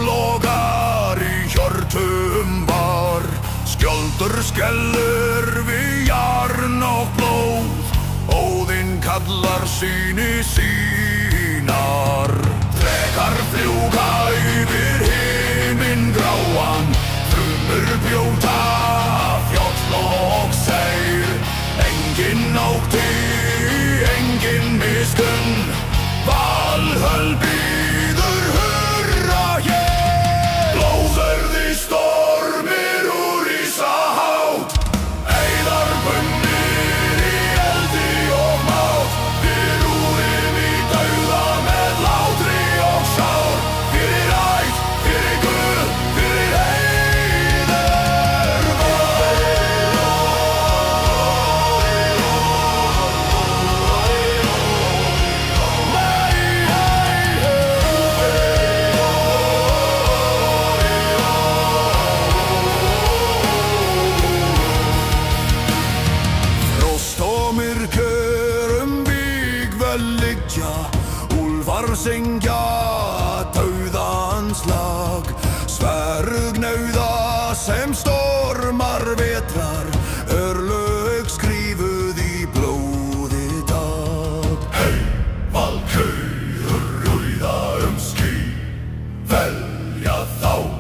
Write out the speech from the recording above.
logar í hjörtum var. Skjöldur skellur við jarn og blóð. Óðinn kallar syni sínar. Drekar fljúga yfir himinn gráan. Þrumur brjóta fjöll og seyr. Enginn ótti, enginn miskunn. Valhöll býður hurra hér. Blóðörði stormir úr ísahátt. Eiðar bundnir í eldi og mát. Við rúðum í dauða með látri og sár. Fyrir ætt, fyrir Guð, fyrir heiður Frost og myrkur vígvöll liggja. Úlfar syngja dauðans lag. Svergnauða sem stormar vetrar. Örlög skrifuð í blóði dag. Hey, valkauður rúða ský. Velja þá